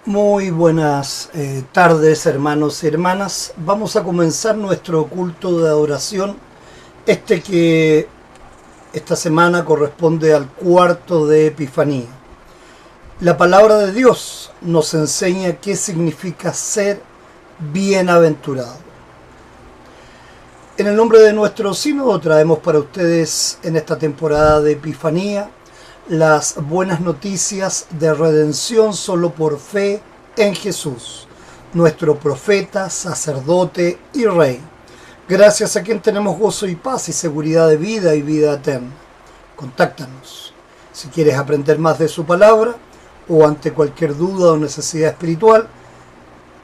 Muy buenas tardes, hermanos y hermanas. Vamos a comenzar nuestro culto de adoración, que esta semana corresponde al cuarto de Epifanía. La palabra de Dios nos enseña qué significa ser bienaventurado. En el nombre de nuestro sínodo traemos para ustedes en esta temporada de Epifanía las buenas noticias de redención solo por fe en Jesús, nuestro profeta, sacerdote y rey, gracias a quien tenemos gozo y paz y seguridad de vida y vida eterna. Contáctanos si quieres aprender más de su palabra o ante cualquier duda o necesidad espiritual.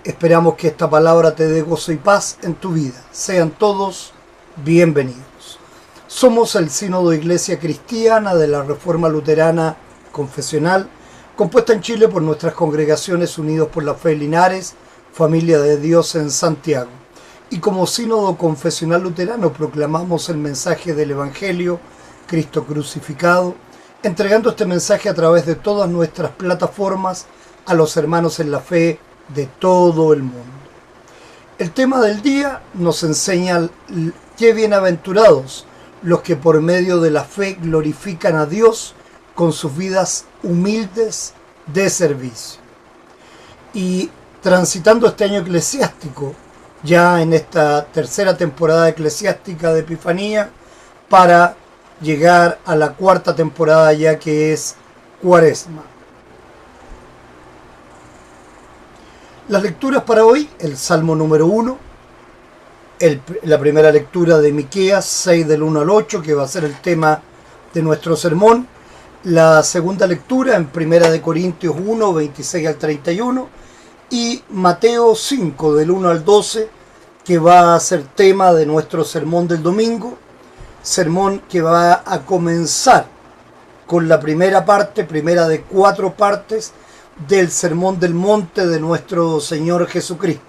Esperamos que esta palabra te dé gozo y paz en tu vida. Sean todos bienvenidos. Somos el Sínodo Iglesia Cristiana de la Reforma Luterana Confesional, compuesta en Chile por nuestras congregaciones Unidos por la Fe Linares, Familia de Dios en Santiago. Y como Sínodo Confesional Luterano proclamamos el mensaje del Evangelio, Cristo crucificado, entregando este mensaje a través de todas nuestras plataformas a los hermanos en la fe de todo el mundo. El tema del día nos enseña qué bienaventurados los que por medio de la fe glorifican a Dios con sus vidas humildes de servicio. Y transitando este año eclesiástico, ya en esta tercera temporada eclesiástica de Epifanía, para llegar a la cuarta temporada ya que es Cuaresma. Las lecturas para hoy, el Salmo número 1, la primera lectura de Miqueas 6 del 1 al 8, que va a ser el tema de nuestro sermón. La segunda lectura en Primera de Corintios 1, 26 al 31. Y Mateo 5 del 1 al 12, que va a ser tema de nuestro sermón del domingo. Sermón que va a comenzar con la primera de 4 partes del Sermón del Monte de nuestro Señor Jesucristo.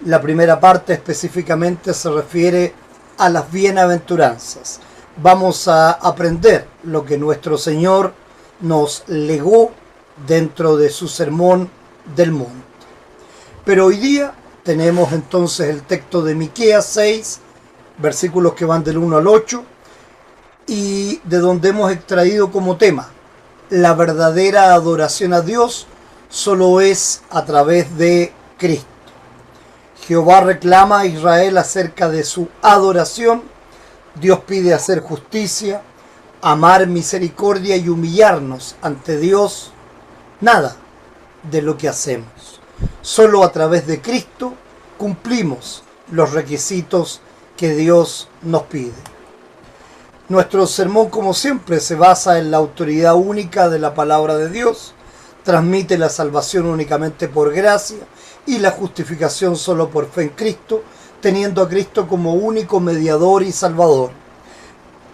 La primera parte específicamente se refiere a las bienaventuranzas. Vamos a aprender lo que nuestro Señor nos legó dentro de su Sermón del Monte. Pero hoy día tenemos entonces el texto de Miqueas 6, versículos que van del 1 al 8, y de donde hemos extraído como tema: la verdadera adoración a Dios solo es a través de Cristo. Jehová reclama a Israel acerca de su adoración. Dios pide hacer justicia, amar misericordia y humillarnos ante Dios. Nada de lo que hacemos. Solo a través de Cristo cumplimos los requisitos que Dios nos pide. Nuestro sermón, como siempre, se basa en la autoridad única de la palabra de Dios. Transmite la salvación únicamente por gracia y la justificación solo por fe en Cristo, teniendo a Cristo como único mediador y salvador.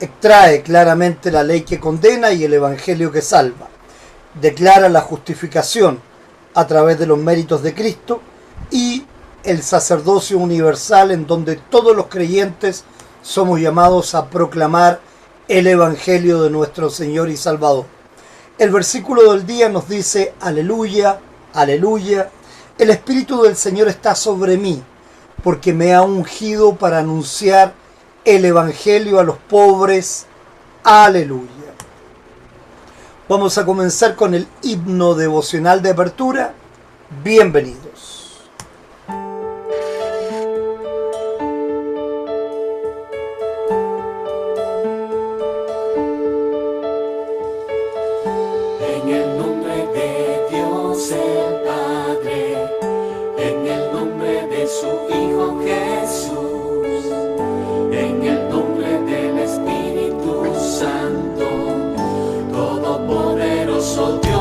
Extrae claramente la ley que condena y el evangelio que salva. Declara la justificación a través de los méritos de Cristo y el sacerdocio universal, en donde todos los creyentes somos llamados a proclamar el evangelio de nuestro Señor y Salvador. El versículo del día nos dice: aleluya, aleluya, el Espíritu del Señor está sobre mí, porque me ha ungido para anunciar el evangelio a los pobres. Aleluya. Vamos a comenzar con el himno devocional de apertura. Bienvenidos. Todopoderoso Dios.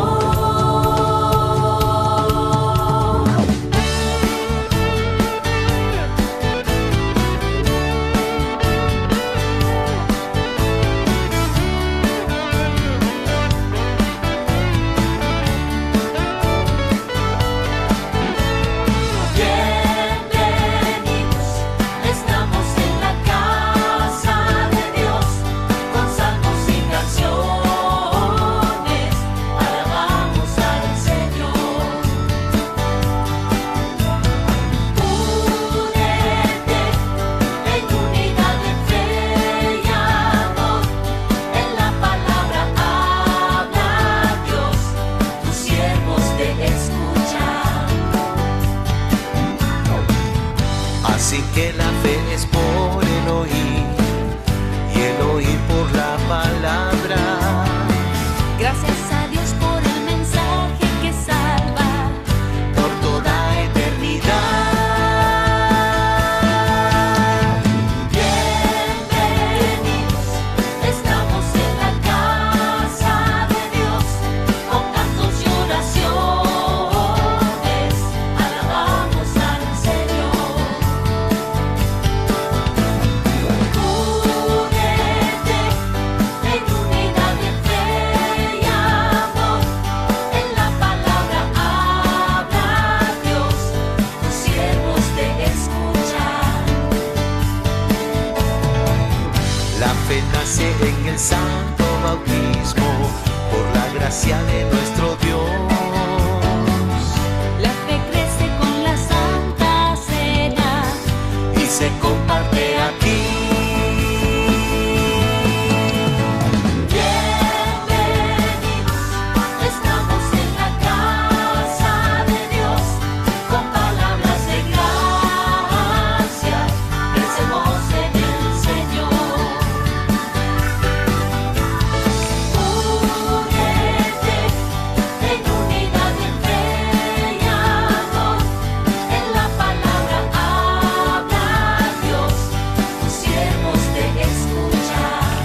fe nace en el santo bautismo, por la gracia de nuestro Dios. La fe crece con la Santa Cena Y se comparte aquí. Bienvenidos, estamos en la casa de Dios, con palabras de gracia, crecemos en el Señor. Únete en unidad de fe y amor, en la palabra habla Dios, tus siervos te escuchan.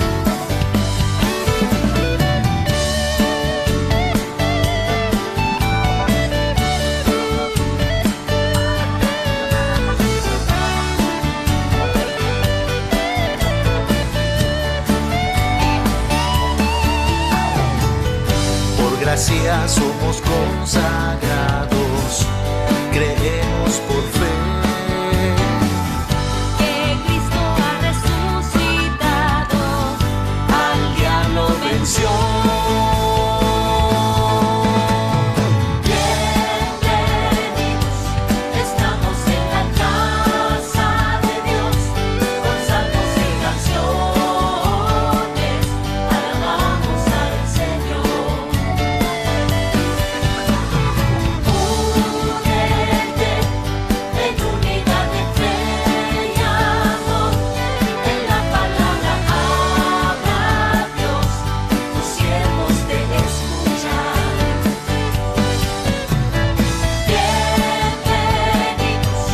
Por gracia somos consagrados, creemos por fe. Que Cristo ha resucitado, Al diablo venció. bienvenidos, estamos en la casa de Dios, con salmos y canciones, alabamos al Señor. Únete en unidad de fe y amor, en la palabra habla Dios, tus siervos te escuchan. Bienvenidos,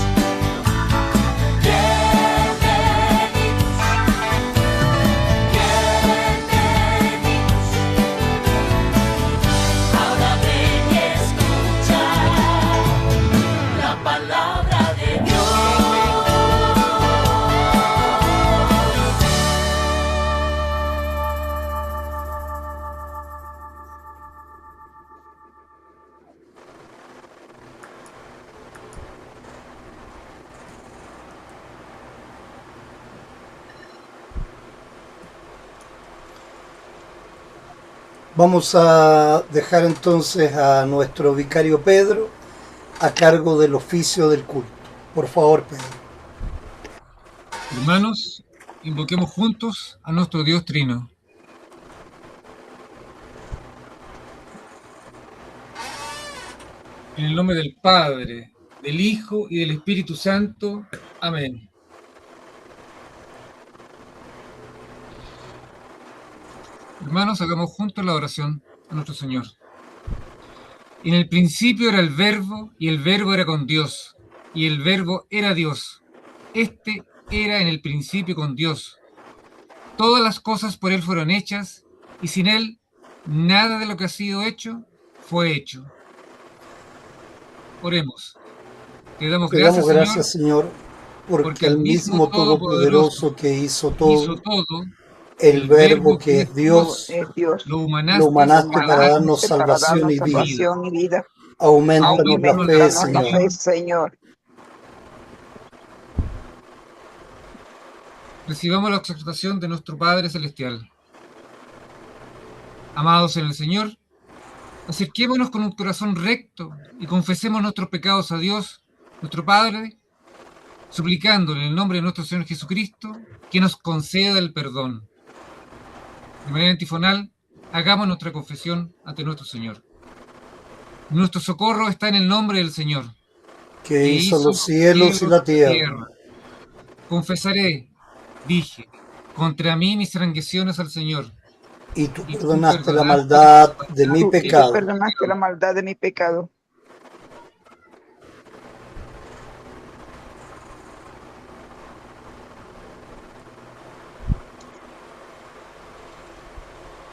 ahora ven y escucha la palabra de Dios. Vamos a dejar entonces a nuestro vicario Pedro a cargo del oficio del culto. Por favor, Pedro. Hermanos, invoquemos juntos a nuestro Dios Trino. En el nombre del Padre, del Hijo y del Espíritu Santo. Amén. Hermanos, hagamos juntos la oración a nuestro Señor. En el principio era el Verbo, y el Verbo era con Dios, y el Verbo era Dios. Este era en el principio con Dios. Todas las cosas por Él fueron hechas, y sin Él nada de lo que ha sido hecho fue hecho. Oremos. Te damos Te damos gracias, gracias, Señor, Señor, porque el mismo Todopoderoso que hizo hizo todo, todo, el Verbo que es Dios, Es Dios, lo lo humanaste humanaste para darnos darnos para salvación darnos y vida. salvación y vida. Aumentanos la Aumentanos fe, la Aumentanos la Señor. fe, Señor. Recibamos la exhortación de nuestro Padre Celestial. Amados en el Señor, acerquémonos con un corazón recto y confesemos nuestros pecados a Dios, nuestro Padre, suplicándole en el nombre de nuestro Señor Jesucristo que nos conceda el perdón. De manera antifonal, hagamos nuestra confesión ante nuestro Señor. Nuestro socorro está en el nombre del Señor, Que hizo los cielos y la tierra. Confesaré, dije, contra mí mis transgresiones al Señor. Y tú Y tú perdonaste la perdonaste maldad de mi Y tú pecado. perdonaste la maldad de mi pecado.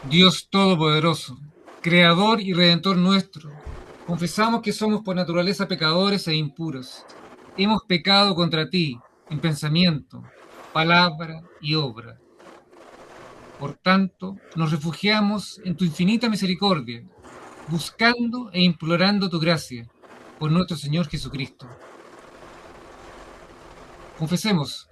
Dios Todopoderoso, Creador y Redentor nuestro, confesamos que somos por naturaleza pecadores e impuros. Hemos pecado contra ti en pensamiento, palabra y obra. Por tanto, nos refugiamos en tu infinita misericordia, buscando e implorando tu gracia por nuestro Señor Jesucristo. Confesemos,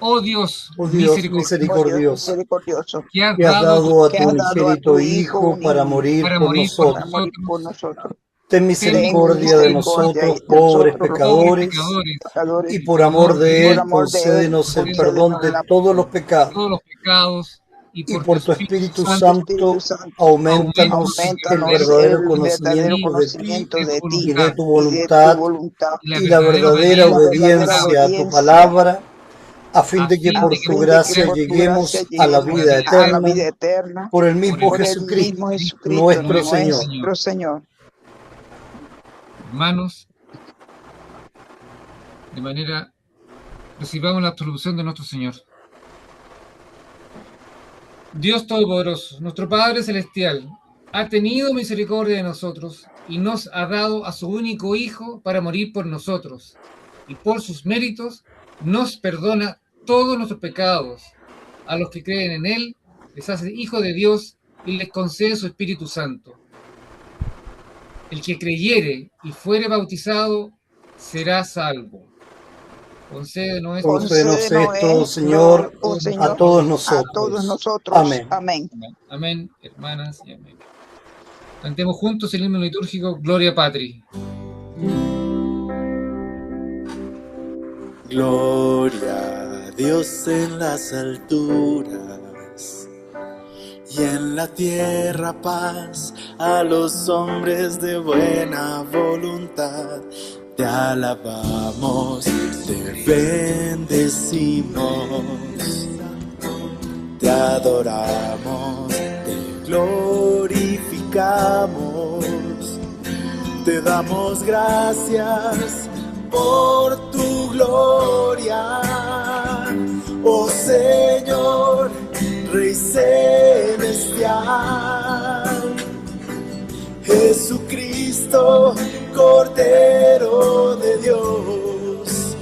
Oh Dios, Oh Dios misericordioso, misericordioso, que has que has dado a que tu has dado a unigénito tu Hijo Hijo para único morir para por morir por para nosotros. morir por nosotros. nosotros. Ten Ten misericordia de misericordia nosotros, de pobres nosotros, los pobres pecadores, pecadores, pecadores, y por amor amor de de por Él, Él, amor de Él, concédenos el concédenos perdón de todos los pecados, todos los pecados, y y por tu por tu Espíritu Espíritu por tu Santo, Espíritu Santo, Santo. aumentanos el Aumentanos verdadero el verdadero conocimiento de ti conocimiento de de tu ti y de voluntad, tu y de tu voluntad, voluntad y y la verdadera y la verdadera obediencia a tu obediencia, palabra, a fin a de que fin a por de que tu fin de que gracia por tu gracia lleguemos a la lleguemos vida a la eterna, vida eterna por el por mismo por el Jesucristo, mismo Jesucristo, nuestro Señor. nuestro Señor. Hermanos, de manera, recibamos la absolución de nuestro Señor. Dios Todopoderoso, nuestro Padre Celestial, ha tenido misericordia de nosotros y nos ha dado a su único Hijo para morir por nosotros, y por sus méritos nos perdona todos nuestros pecados. A los que creen en Él, les hace hijo de Dios y les concede su Espíritu Santo. El que creyere y fuere bautizado será salvo. Concédenos esto. Concédenos esto, Señor, Oh a Señor, todos a todos nosotros. nosotros. Amén. Amén. Amén, hermanas y amén. Cantemos juntos el himno litúrgico Gloria Patri. Gloria a Dios en las alturas y en la tierra paz a los hombres de buena voluntad. Te alabamos, te bendecimos, te adoramos, te glorificamos, te damos gracias por tu gloria, oh Señor, Rey celestial. Jesucristo, Cordero de Dios,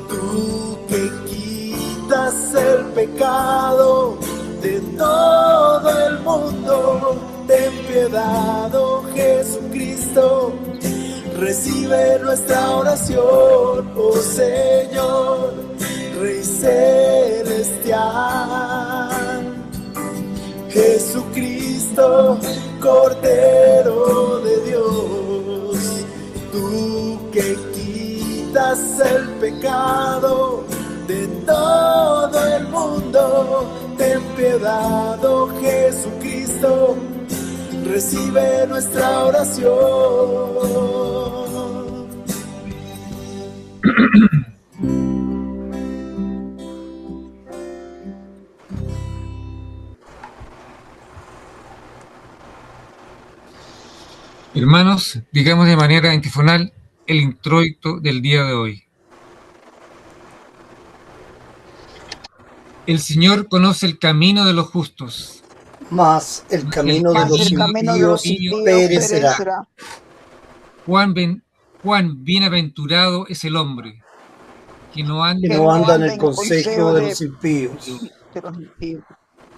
tú que quitas el pecado de todo el mundo, ten piedad, oh Jesucristo. Recibe nuestra oración, oh Señor, Rey celestial. Jesucristo, Cordero de Dios, tú que quitas el pecado de todo el mundo, ten piedad, oh Jesucristo. Recibe nuestra oración. Hermanos, digamos de manera antifonal el introito del día de hoy. El Señor conoce el camino de los justos, Mas el camino de los El camino de los impíos impíos perecerá. cuán bienaventurado es el hombre que no Que anda no anda en el consejo de los impíos, de los impíos,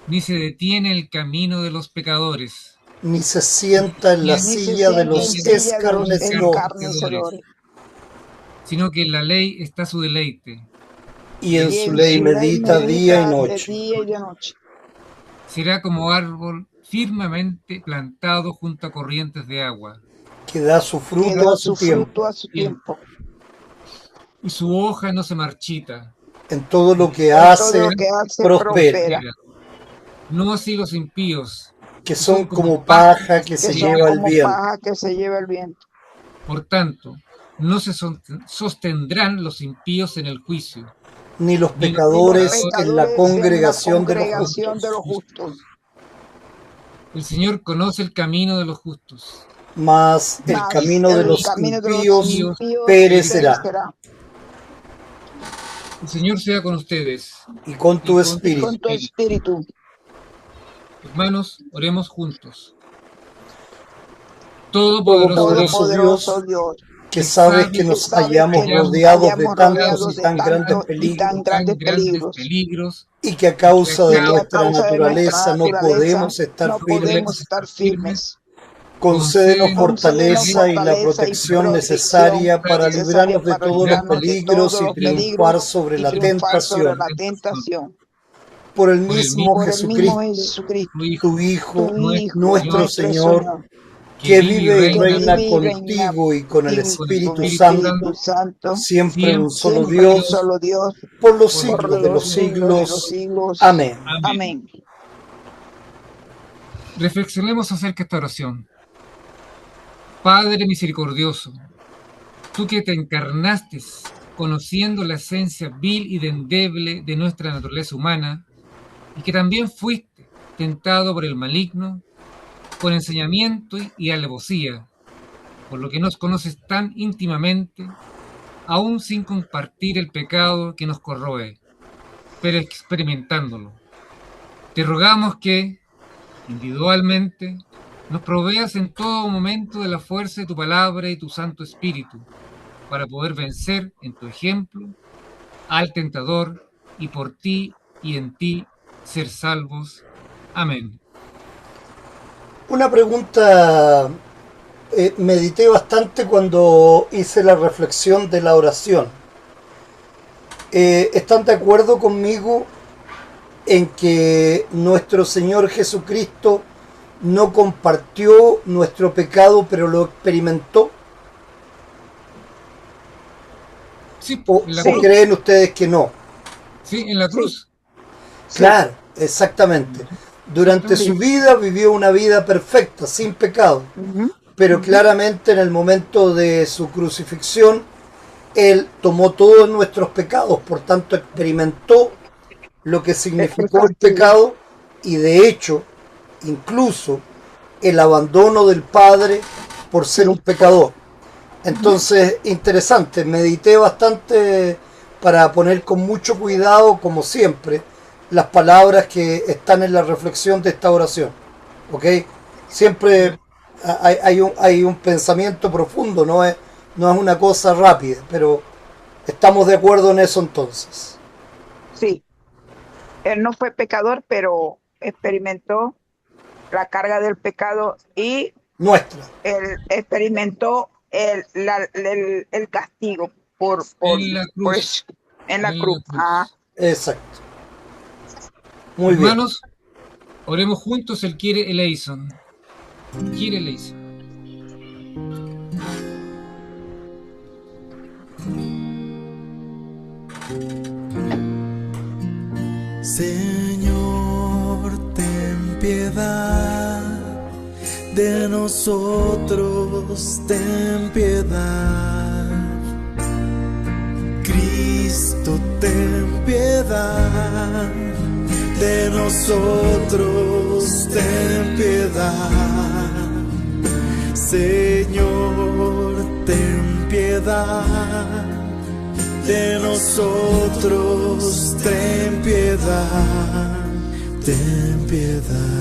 ni se detiene en el camino de los pecadores, ni se sienta en la ni se silla de sienta los en silla de los escarnecedores, escarnecedores, sino que en la ley está su deleite. y en y su en ley su medita día y de noche. día y de noche. Será como árbol firmemente plantado junto a corrientes de agua, Que da su Que fruto da a su su tiempo. fruto a su tiempo. y su hoja no se marchita. En todo lo que Todo hace, lo que hace prospera. No así los impíos, Que son como paja que Que se son lleva el como viento. paja que se lleva el viento. por tanto, no se sostendrán los impíos en el juicio, Ni los Ni los pecadores Pecadores en la congregación de los congregación justos. de los justos. El Señor conoce el camino de los justos. Mas el Mas camino de el los camino de los impíos impíos perecerá. El Señor sea con ustedes. Y con tu con- espíritu. Con tu espíritu. Hermanos, oremos juntos. Todopoderoso Todopoderoso Todopoderoso Dios. que sabes que nos sabes hallamos que nos rodeados de hallamos tantos rodeados y de tan grandes tantos y peligros, tan grandes peligros, peligros, y que a causa y de que a nuestra causa de nuestra naturaleza no naturaleza podemos estar no firmes, podemos estar firmes. Concédenos Concédenos fortaleza y la fortaleza y protección protección necesaria para necesaria librarnos de para todos los librarnos de peligros todos y los triunfar peligros sobre y la triunfar sobre tentación. la tentación. Por el por el mismo Por el mismo Jesucristo, Jesucristo, tu Hijo, tu Hijo, tu nuestro Hijo, nuestro Señor, nuestro Señor, Señor, que que vive y vive y que reina reina vive y reina contigo y con el contigo con el y con Espíritu el Espíritu Santo, Espíritu Santo, Santo, siempre en un siempre solo siempre en un Dios, solo Dios, por los por los por siglos de los los siglos siglos de los siglos. siglos. Amén. Amén. Amén. Reflexionemos acerca de esta oración. Padre misericordioso, tú que te encarnaste conociendo la esencia vil y endeble de nuestra naturaleza humana, y que también fuiste tentado por el maligno, con enseñamiento y alevosía, por lo que nos conoces tan íntimamente, aún sin compartir el pecado que nos corroe, pero experimentándolo. Te rogamos que, individualmente, nos proveas en todo momento de la fuerza de tu palabra y tu Santo Espíritu, para poder vencer en tu ejemplo al tentador y por ti y en ti ser salvos. Amén. Una pregunta, medité bastante cuando hice la reflexión de la oración. ¿Están de acuerdo conmigo en que nuestro Señor Jesucristo no compartió nuestro pecado, pero lo experimentó? Sí, ¿O, en la Sí. o cruz. creen ustedes que no? Sí, en la cruz. Sí. Claro, exactamente. Durante su vida vivió una vida perfecta, sin pecado, Ujú. pero claramente en el momento de su crucifixión, Él tomó todos nuestros pecados, por tanto experimentó lo que significó el castigo. pecado y de hecho, incluso el abandono del Padre por ser Sí. un pecador. Entonces, interesante, medité bastante para poner con mucho cuidado, como siempre, las palabras que están en la reflexión de esta oración. ¿Ok? Siempre hay un pensamiento profundo, no es una cosa rápida, pero estamos de acuerdo en eso entonces. Sí. Él no fue pecador, pero experimentó la carga del pecado y Nuestra. él experimentó el castigo En la por cruz. eso, en la En cruz. la Ah, cruz. Exacto. Muy bien. Hermanos, oremos juntos el Kyrie eleison. Kyrie eleison. Señor, ten piedad de nosotros, ten piedad. Cristo, ten piedad de nosotros, ten piedad. Señor, ten piedad de nosotros, ten piedad, ten piedad.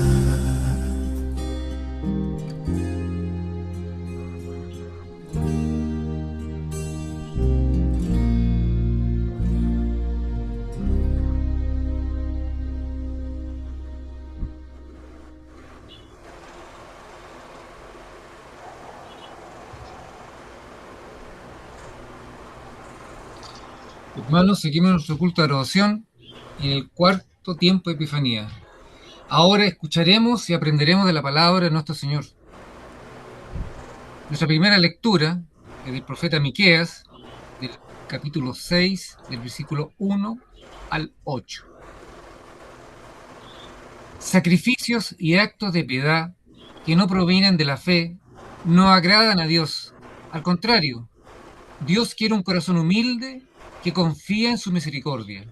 Hermanos, seguimos nuestro culto de adoración en el cuarto tiempo de Epifanía. Ahora escucharemos y aprenderemos de la palabra de nuestro Señor. Nuestra primera lectura es del profeta Miqueas, del capítulo 6, del versículo 1 al 8. Sacrificios y actos de piedad que no provienen de la fe no agradan a Dios. Al contrario, Dios quiere un corazón humilde que confía en su misericordia.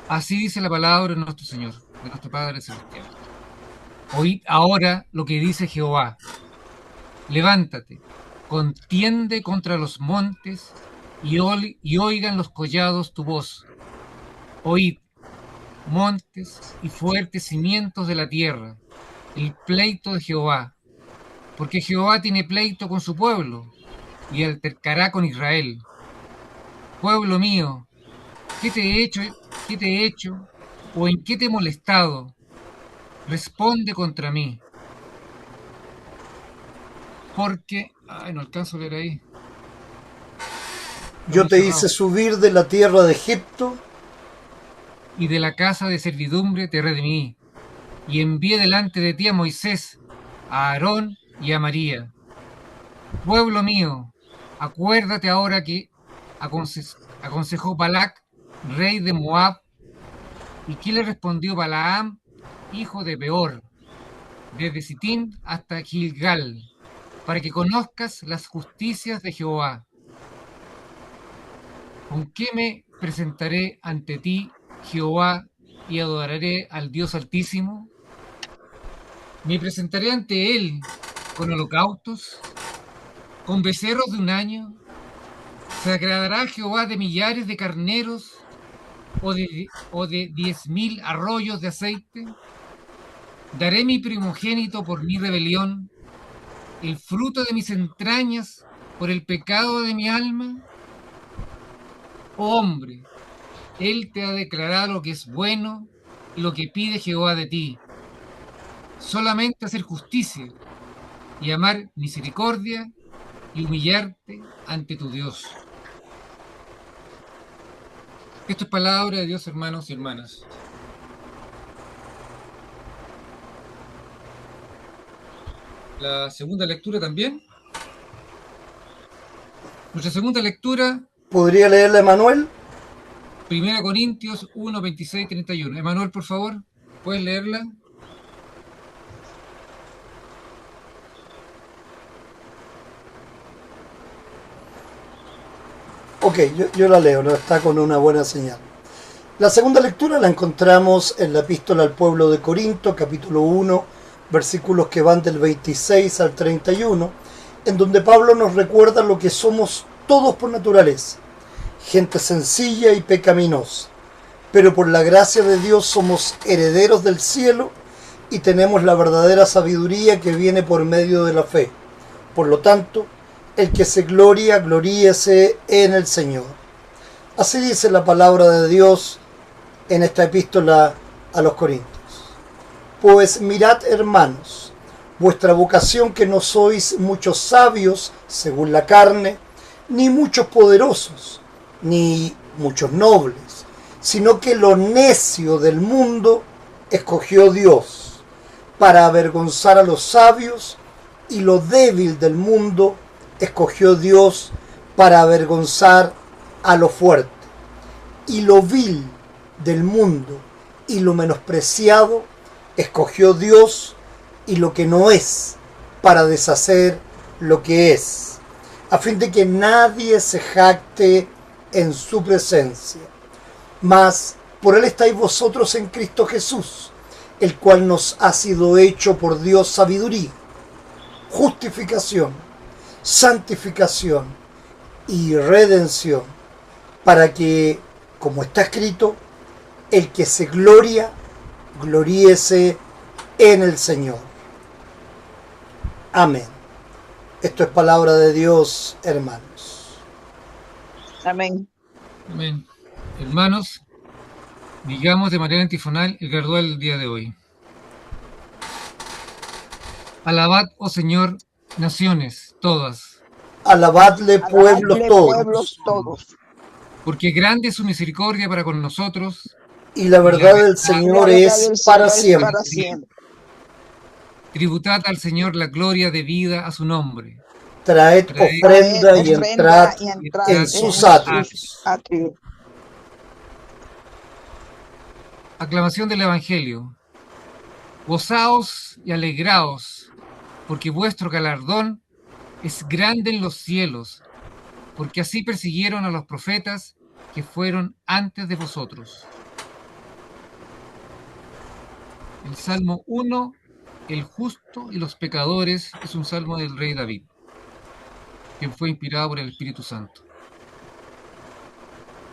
Así dice la palabra de nuestro Señor, de nuestro Padre Celestial. Oíd ahora lo que dice Jehová. Levántate, contiende contra los montes y oigan los collados tu voz. Oíd, montes y fuertes cimientos de la tierra, el pleito de Jehová. Porque Jehová tiene pleito con su pueblo y altercará con Israel. Pueblo mío, ¿qué te he hecho? ¿Qué te he hecho? ¿O en qué te he molestado? Responde contra mí. porque... Ay, no alcanzo a leer ahí. Yo te hice subir de la tierra de Egipto, Y de la casa de servidumbre te redimí, y envié delante de ti a Moisés, a Aarón y a María. Pueblo mío, acuérdate ahora que aconsejó Balac, rey de Moab, y qué le respondió Balaam, hijo de Beor, desde Sitín hasta Gilgal, para que conozcas las justicias de Jehová. ¿Con qué me presentaré ante ti, Jehová, y adoraré al Dios Altísimo? Me presentaré ante él con holocaustos, con becerros de un año. ¿Se agradará Jehová de millares de carneros o de 10,000 arroyos de aceite? ¿Daré mi primogénito por mi rebelión, el fruto de mis entrañas por el pecado de mi alma? Oh hombre, él te ha declarado lo que es bueno y lo que pide Jehová de ti. Solamente hacer justicia y amar misericordia y humillarte ante tu Dios. Esto es palabra de Dios, hermanos y hermanas. La segunda lectura también. Nuestra segunda lectura, ¿podría leerla Emanuel? 1 Corintios 1, 26, 31. Emanuel, por favor, ¿puedes leerla? Ok, yo la leo, no está con una buena señal. La segunda lectura la encontramos en la epístola al pueblo de Corinto, capítulo 1, versículos que van del 26 al 31, en donde Pablo nos recuerda lo que somos todos por naturaleza, gente sencilla y pecaminosa, pero por la gracia de Dios somos herederos del cielo y tenemos la verdadera sabiduría que viene por medio de la fe. Por lo tanto, el que se gloria, gloríese en el Señor. Así dice la palabra de Dios en esta epístola a los Corintios. Pues mirad, hermanos, vuestra vocación, que no sois muchos sabios según la carne, ni muchos poderosos, ni muchos nobles, sino que lo necio del mundo escogió Dios para avergonzar a los sabios, y lo débil del mundo escogió Dios para avergonzar a lo fuerte, y lo vil del mundo y lo menospreciado escogió Dios, y lo que no es, para deshacer lo que es, a fin de que nadie se jacte en su presencia. Mas por él estáis vosotros en Cristo Jesús, el cual nos ha sido hecho por Dios sabiduría, justificación, santificación y redención, para que, como está escrito, el que se gloria, gloríese en el Señor. Amén. Esto es palabra de Dios, hermanos. Amén. Amén. Hermanos, digamos de manera antifonal el gradual del día de hoy. Alabad, oh Señor, naciones todas, Alabadle, pueblos Alabadle, todos. pueblos todos. porque grande es su misericordia para con nosotros, Y la verdad del Señor La verdad es del para Señor es siempre. para siempre. tributad al Señor la gloria debida a su nombre. Traed ofrenda y entrad en sus atrios. atrios. Aclamación del Evangelio. Gozaos y alegraos, porque vuestro galardón es grande en los cielos, porque así persiguieron a los profetas que fueron antes de vosotros. El Salmo 1, el justo y los pecadores, es un salmo del rey David, quien fue inspirado por el Espíritu Santo.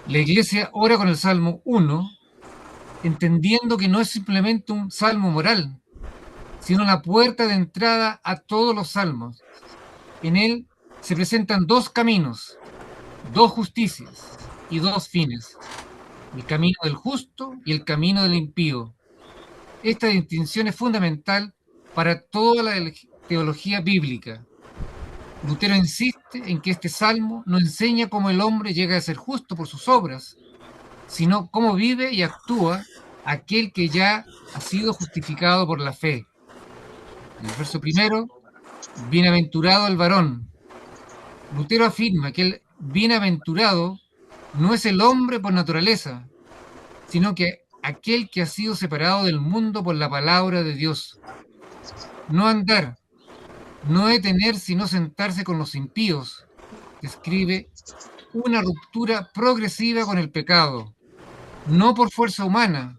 La Iglesia ora con el Salmo 1, entendiendo que no es simplemente un salmo moral, sino la puerta de entrada a todos los salmos. En él se presentan dos caminos, dos justicias y dos fines: el camino del justo y el camino del impío. Esta distinción es fundamental para toda la teología bíblica. Lutero insiste en que este salmo no enseña cómo el hombre llega a ser justo por sus obras, sino cómo vive y actúa aquel que ya ha sido justificado por la fe. En el verso primero, bienaventurado el varón. Lutero afirma que el bienaventurado no es el hombre por naturaleza, sino que aquel que ha sido separado del mundo por la palabra de Dios. No andar, no detener, sino sentarse con los impíos. Describe una ruptura progresiva con el pecado, no por fuerza humana,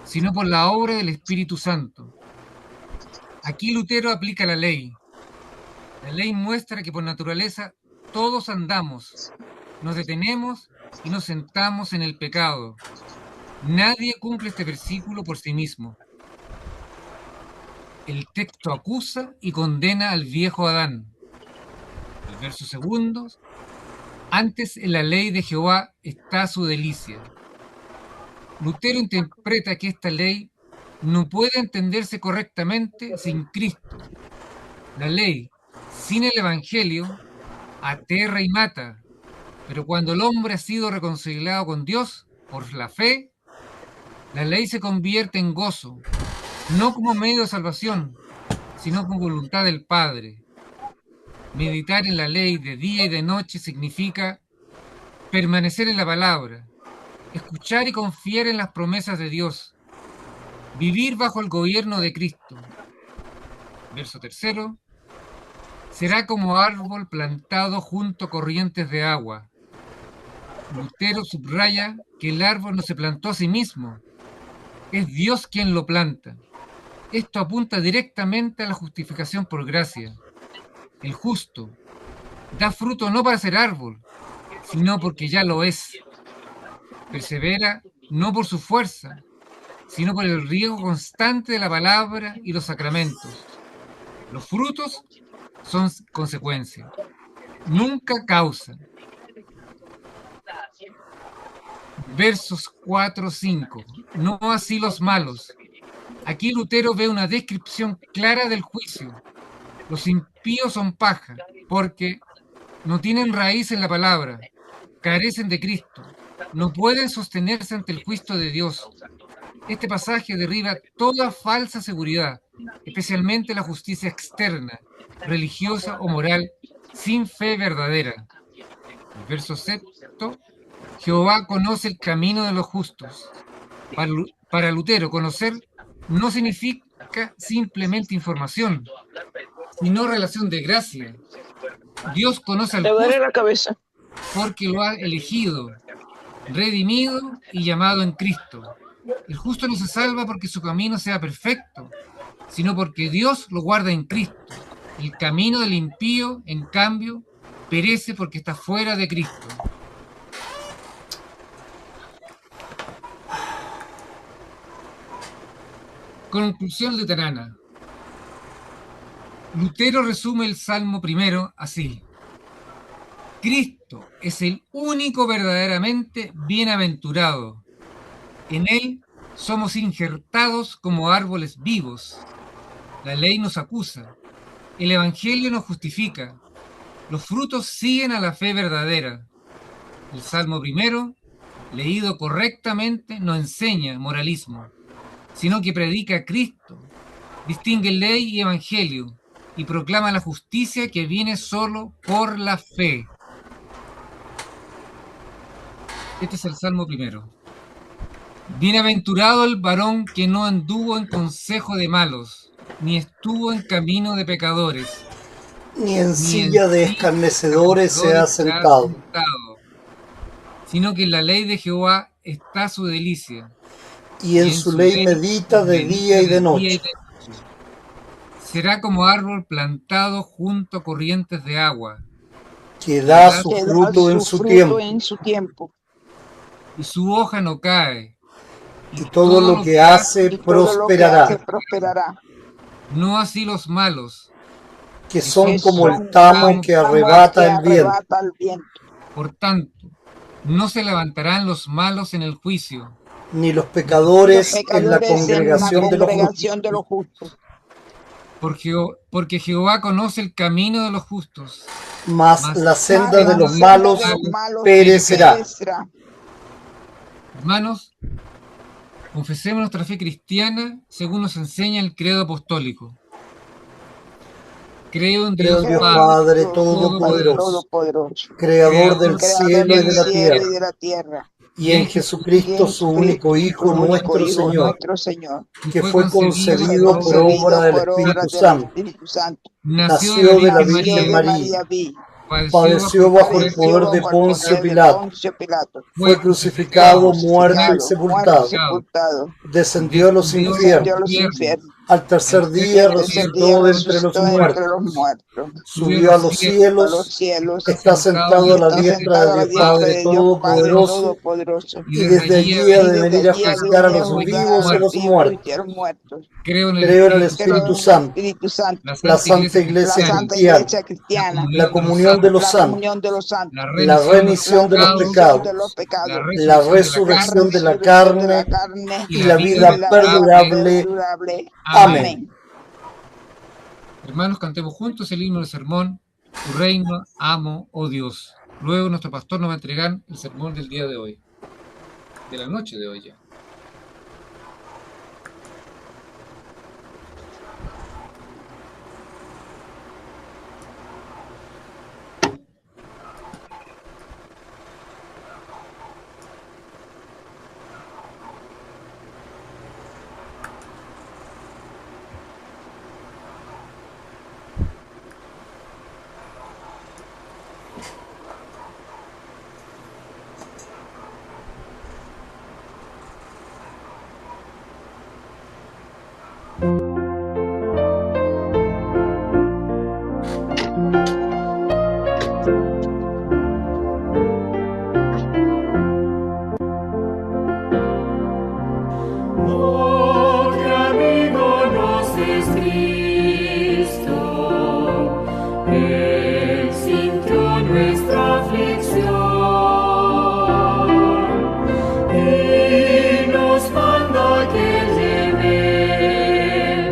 sino por la obra del Espíritu Santo. Aquí Lutero aplica la ley. La ley muestra que por naturaleza todos andamos, nos detenemos y nos sentamos en el pecado. Nadie cumple este versículo por sí mismo. El texto acusa y condena al viejo Adán. El verso segundo, antes en la ley de Jehová está su delicia. Lutero interpreta que esta ley no puede entenderse correctamente sin Cristo. La ley, sin el Evangelio, aterra y mata, pero cuando el hombre ha sido reconciliado con Dios por la fe, la ley se convierte en gozo, no como medio de salvación, sino como voluntad del Padre. Meditar en la ley de día y de noche significa permanecer en la palabra, escuchar y confiar en las promesas de Dios, vivir bajo el gobierno de Cristo. Verso tercero, será como árbol plantado junto a corrientes de agua. Lutero subraya que el árbol no se plantó a sí mismo, es Dios quien lo planta. Esto apunta directamente a la justificación por gracia. El justo da fruto no para ser árbol, sino porque ya lo es. Persevera no por su fuerza, sino por el riego constante de la palabra y los sacramentos. Los frutos son consecuencia, nunca causa. Versos 4-5. No así los malos. Aquí Lutero ve una descripción clara del juicio. Los impíos son paja, porque no tienen raíz en la palabra, carecen de Cristo, no pueden sostenerse ante el juicio de Dios. Este pasaje derriba toda falsa seguridad, especialmente la justicia externa, religiosa o moral, sin fe verdadera. El verso 6. Jehová conoce el camino de los justos. Para Lutero, conocer no significa simplemente información, sino relación de gracia. Dios conoce al Le duele justo la cabeza. porque lo ha elegido, redimido y llamado en Cristo. El justo no se salva porque su camino sea perfecto, sino porque Dios lo guarda en Cristo. El camino del impío, en cambio, perece porque está fuera de Cristo. Conclusión luterana. Lutero resume el Salmo primero así: Cristo es el único verdaderamente bienaventurado. En Él somos injertados como árboles vivos. La ley nos acusa. El Evangelio nos justifica. Los frutos siguen a la fe verdadera. El Salmo primero, leído correctamente, no enseña moralismo, sino que predica a Cristo, distingue ley y evangelio, y proclama la justicia que viene solo por la fe. Este es el Salmo primero. Bienaventurado el varón que no anduvo en consejo de malos, ni estuvo en camino de pecadores, Ni en silla de escarnecedores se ha sentado, sino que en la ley de Jehová está su delicia, y en su ley medita de día y de noche. Será como árbol plantado junto a corrientes de agua, Que da su Que da fruto en su su fruto tiempo, en su tiempo. y su hoja no cae, y todo lo que hace Y todo lo que hace prosperará. prosperará. no así los malos. Que son Que como el son tamo como que tamo arrebata que el viento. arrebata el viento. Por tanto, no se levantarán los malos en el juicio, Ni los pecadores Los en la pecadores congregación de los justos. congregación de los justos. Porque Jehová conoce el camino de los justos, mas la senda de los Senda malos de los malos perecerá. perecerá. Hermanos, confesemos nuestra fe cristiana según nos enseña el credo apostólico. Creo en Creo Dios en Dios Padre, Padre Todopoderoso, Todopoderoso, Creador del Creador cielo y de del la cielo y tierra, de la tierra, y en y Jesucristo en su único Hijo, su único nuestro Hijo, Señor, nuestro Señor, que fue concebido por concebido obra del por obra Espíritu del Santo, Espíritu Santo, nació de la nació Virgen de María, María Vi, padeció bajo el padeció poder de bajo el Poncio poder de Pilato, Poncio Pilato, fue crucificado, muerto y muerto y sepultado, sepultado, descendió a los descendió a infiernos, los infiernos, al tercer y día al tercer día resucitó de entre los resucitó entre muertos, los muertos, subió a los a los cielos, cielos, está sentado a la está diestra sentado a de la Dios diestra Padre de Dios Padre Todopoderoso, Todopoderoso, y desde allí ha de venir a y ha de juzgar a venir a los juzgar vivos y a a los los vivos y muertos. a los muertos. creo en el Creo en el Espíritu Espíritu Creo en el Santo, Espíritu Santo, la Santa la Iglesia Santa Cristiana, Iglesia Cristiana, la comunión de los la santos, comunión de los santos, la remisión de los remisión de los pecados, pecados, la la resurrección de la resurrección de la carne carne y la y vida la vida perdurable. perdurable. Amén. Amén. Hermanos, cantemos juntos el himno del sermón, Tu reino amo, oh Dios. Luego nuestro pastor nos va a entregar el sermón del día de hoy, de la noche de hoy ya. Oh, qué amigo nos es Cristo, Él sintió nuestra aflicción y nos manda que llevemos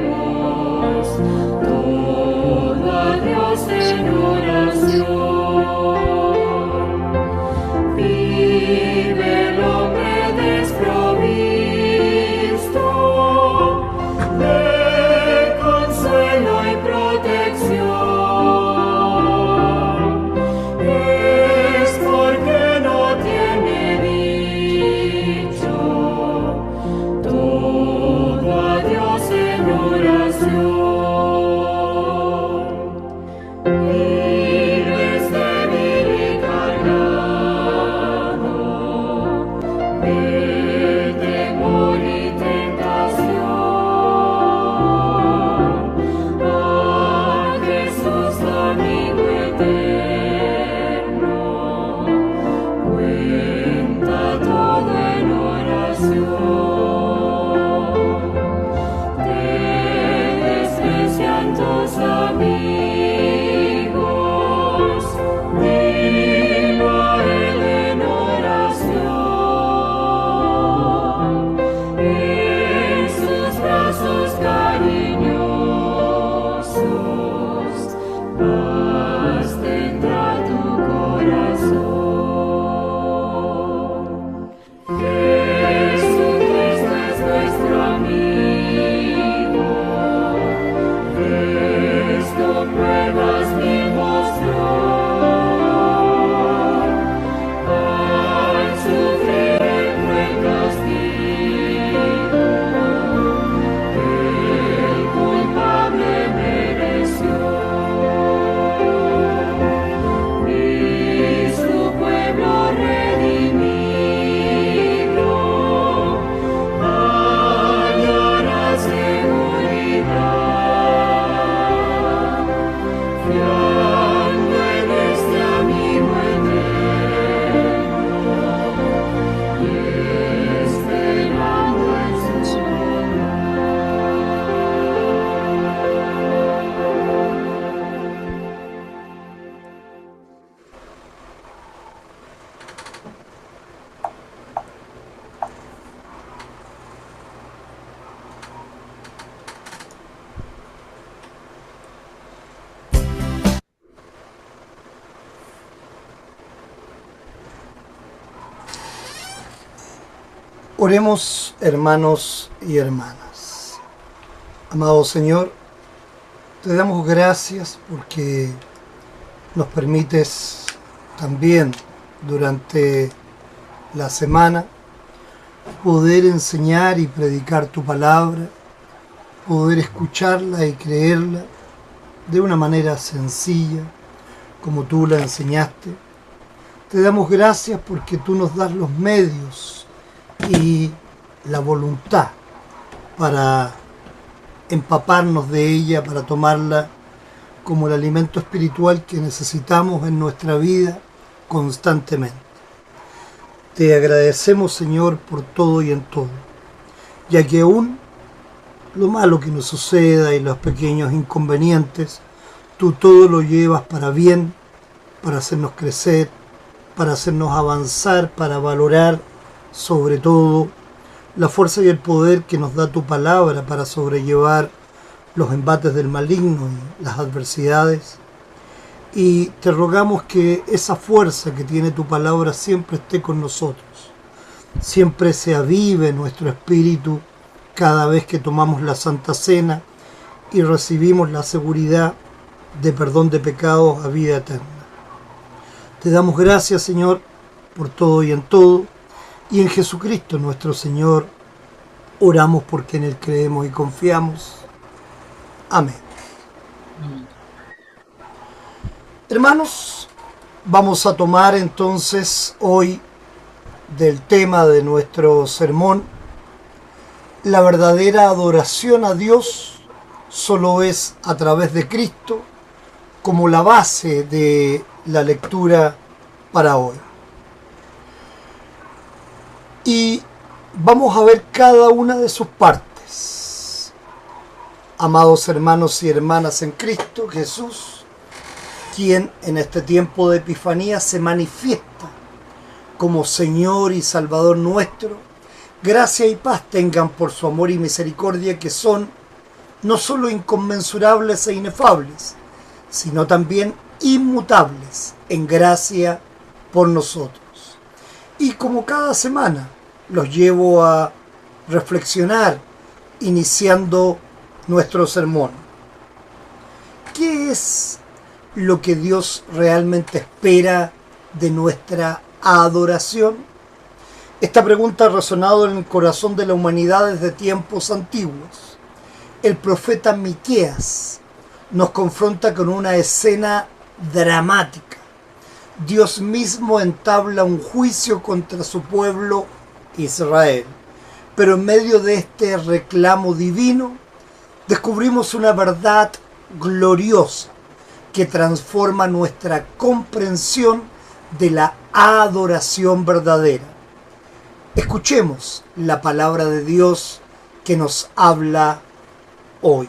Oremos, hermanos y hermanas. Amado Señor, te damos gracias porque nos permites también durante la semana poder enseñar y predicar tu palabra, poder escucharla y creerla de una manera sencilla, como tú la enseñaste. Te damos gracias porque tú nos das los medios y la voluntad para empaparnos de ella, para tomarla como el alimento espiritual que necesitamos en nuestra vida constantemente. Te agradecemos, Señor, por todo y en todo, ya que aún lo malo que nos suceda y los pequeños inconvenientes, tú todo lo llevas para bien, para hacernos crecer, para hacernos avanzar, para valorar sobre todo la fuerza y el poder que nos da tu palabra para sobrellevar los embates del maligno y las adversidades. Y te rogamos que esa fuerza que tiene tu palabra siempre esté con nosotros, siempre se avive nuestro espíritu cada vez que tomamos la Santa Cena y recibimos la seguridad de perdón de pecados a vida eterna. Te damos gracias, Señor, por todo y en todo, y en Jesucristo nuestro Señor oramos porque en Él creemos y confiamos. Amén. Hermanos, vamos a tomar entonces hoy del tema de nuestro sermón: la verdadera adoración a Dios solo es a través de Cristo, como la base de la lectura para hoy. Y vamos a ver cada una de sus partes. Amados hermanos y hermanas en Cristo Jesús, quien en este tiempo de Epifanía se manifiesta como Señor y Salvador nuestro, gracia y paz tengan por su amor y misericordia, que son no solo inconmensurables e inefables, sino también inmutables en gracia por nosotros. Y como cada semana los llevo a reflexionar iniciando nuestro sermón. ¿Qué es lo que Dios realmente espera de nuestra adoración? Esta pregunta ha resonado en el corazón de la humanidad desde tiempos antiguos. El profeta Miqueas nos confronta con una escena dramática. Dios mismo entabla un juicio contra su pueblo Israel. Pero en medio de este reclamo divino, descubrimos una verdad gloriosa que transforma nuestra comprensión de la adoración verdadera. Escuchemos la palabra de Dios que nos habla hoy.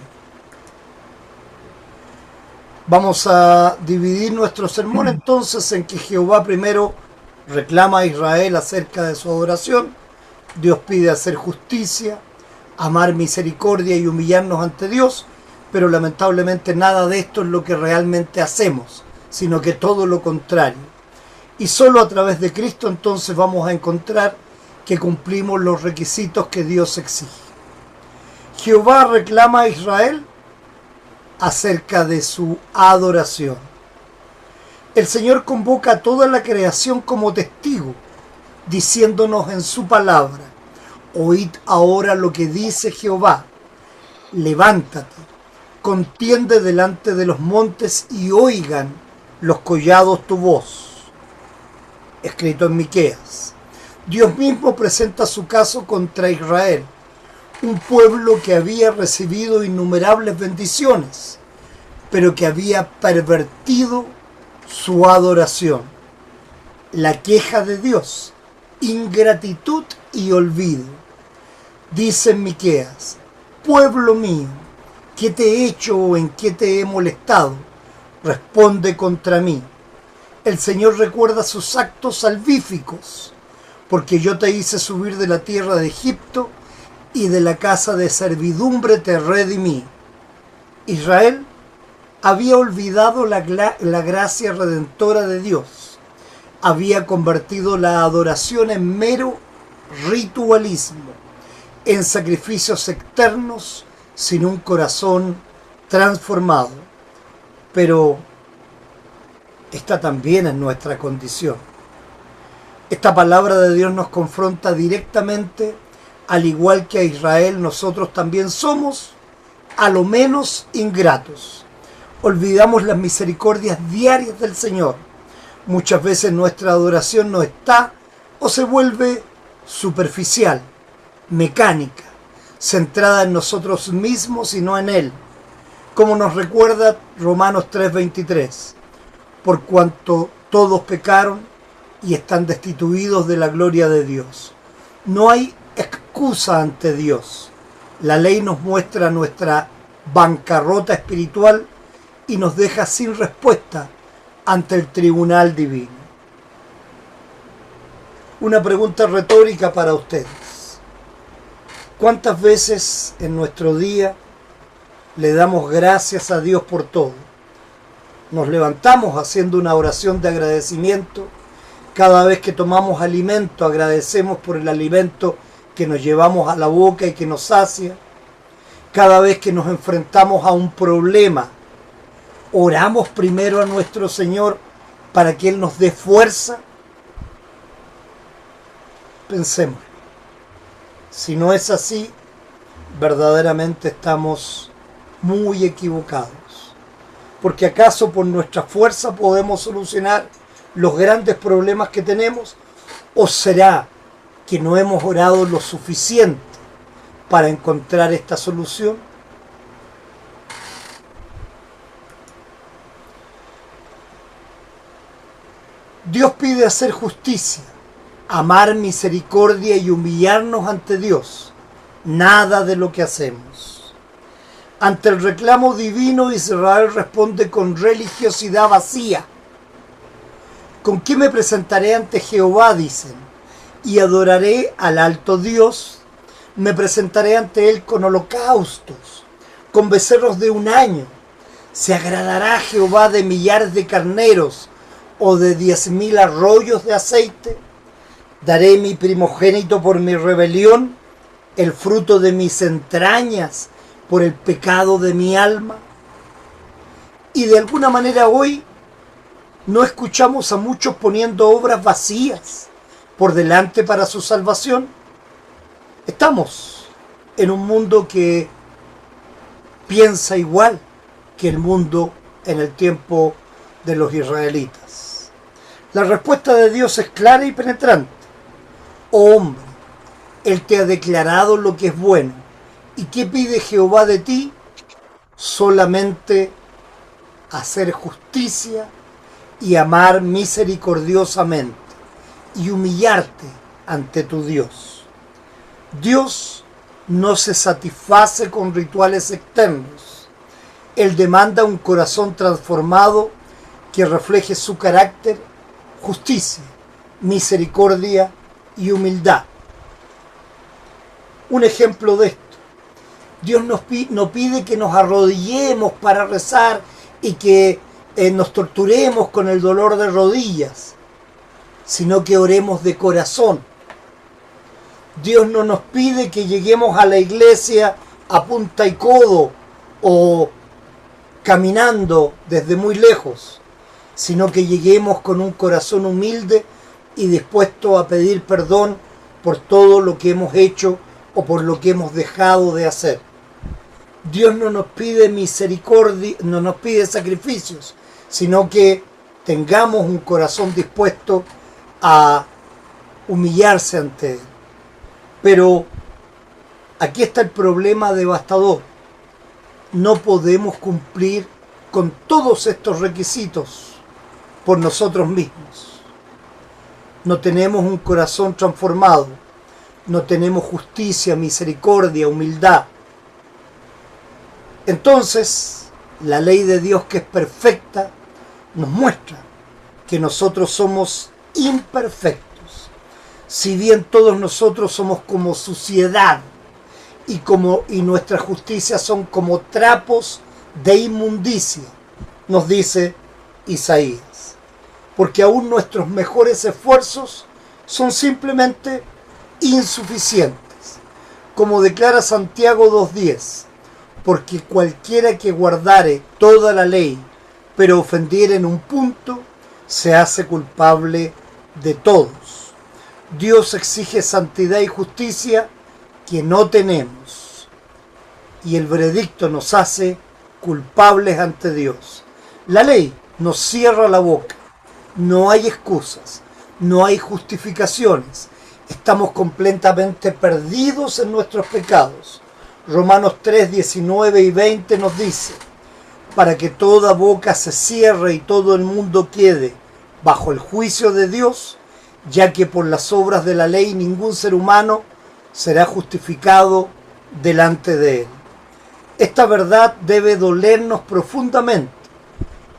Vamos a dividir nuestro sermón entonces en que Jehová primero reclama a Israel acerca de su adoración. Dios pide hacer justicia, amar misericordia y humillarnos ante Dios, pero lamentablemente nada de esto es lo que realmente hacemos, sino que todo lo contrario. Y solo a través de Cristo entonces vamos a encontrar que cumplimos los requisitos que Dios exige. Jehová reclama a Israel acerca de su adoración. El Señor convoca a toda la creación como testigo, diciéndonos en su palabra: oíd ahora lo que dice Jehová, levántate, contiende delante de los montes y oigan los collados tu voz. Escrito en Miqueas. Dios mismo presenta su caso contra Israel, un pueblo que había recibido innumerables bendiciones, pero que había pervertido su adoración. La queja de Dios: ingratitud y olvido. Dice en Miqueas: pueblo mío, ¿qué te he hecho o en qué te he molestado? Responde contra mí. El Señor recuerda sus actos salvíficos, porque yo te hice subir de la tierra de Egipto y de la casa de servidumbre te redimí. Israel había olvidado la gracia redentora de Dios. Había convertido la adoración en mero ritualismo, en sacrificios externos sin un corazón transformado. Pero esta también es nuestra condición. Esta palabra de Dios nos confronta directamente, al igual que a Israel, nosotros también somos, a lo menos, ingratos. Olvidamos las misericordias diarias del Señor. Muchas veces nuestra adoración no está o se vuelve superficial, mecánica, centrada en nosotros mismos y no en Él. Como nos recuerda Romanos 3:23, por cuanto todos pecaron y están destituidos de la gloria de Dios. No hay excusa ante Dios. La ley nos muestra nuestra bancarrota espiritual y nos deja sin respuesta ante el tribunal divino. Una pregunta retórica para ustedes. ¿Cuántas veces en nuestro día le damos gracias a Dios por todo? Nos levantamos haciendo una oración de agradecimiento. Cada vez que tomamos alimento, agradecemos por el alimento que nos llevamos a la boca y que nos sacia. Cada vez que nos enfrentamos a un problema, oramos primero a nuestro Señor para que Él nos dé fuerza. Pensemos, si no es así, verdaderamente estamos muy equivocados. Porque ¿acaso por nuestra fuerza podemos solucionar los grandes problemas que tenemos? ¿O será que no hemos orado lo suficiente para encontrar esta solución? Dios pide hacer justicia, amar misericordia y humillarnos ante Dios. Nada de lo que hacemos. Ante el reclamo divino, Israel responde con religiosidad vacía. ¿Con qué me presentaré ante Jehová?, dicen, y adoraré al alto Dios. Me presentaré ante Él con holocaustos, con becerros de un año. ¿Se agradará Jehová de millares de carneros o de 10,000 arroyos de aceite? Daré mi primogénito por mi rebelión, el fruto de mis entrañas por el pecado de mi alma. Y de alguna manera hoy no escuchamos a muchos poniendo obras vacías por delante para su salvación. Estamos en un mundo que piensa igual que el mundo en el tiempo de los israelitas. La respuesta de Dios es clara y penetrante. Oh hombre, Él te ha declarado lo que es bueno. ¿Y qué pide Jehová de ti? Solamente hacer justicia y amar misericordiosamente y humillarte ante tu Dios. Dios no se satisface con rituales externos. Él demanda un corazón transformado que refleje su carácter, justicia, misericordia y humildad. Un ejemplo de esto: Dios no pide que nos arrodillemos para rezar y que nos torturemos con el dolor de rodillas, sino que oremos de corazón. Dios no nos pide que lleguemos a la iglesia a punta y codo o caminando desde muy lejos, sino que lleguemos con un corazón humilde y dispuesto a pedir perdón por todo lo que hemos hecho o por lo que hemos dejado de hacer. Dios no nos pide misericordia, no nos pide sacrificios, sino que tengamos un corazón dispuesto a humillarse ante Él. Pero aquí está el problema devastador. No podemos cumplir con todos estos requisitos por nosotros mismos. No tenemos un corazón transformado. No tenemos justicia, misericordia, humildad. Entonces, la ley de Dios, que es perfecta, nos muestra que nosotros somos imperfectos. Si bien todos nosotros somos como suciedad y nuestras justicias son como trapos de inmundicia, nos dice Isaías. Porque aún nuestros mejores esfuerzos son simplemente insuficientes. Como declara Santiago 2:10, porque cualquiera que guardare toda la ley, pero ofendiere en un punto, se hace culpable de todos. Dios exige santidad y justicia que no tenemos, y el veredicto nos hace culpables ante Dios. La ley nos cierra la boca, no hay excusas, no hay justificaciones, estamos completamente perdidos en nuestros pecados. Romanos 3, 19 y 20 nos dice, para que toda boca se cierre y todo el mundo quede bajo el juicio de Dios, ya que por las obras de la ley ningún ser humano será justificado delante de él. Esta verdad debe dolernos profundamente,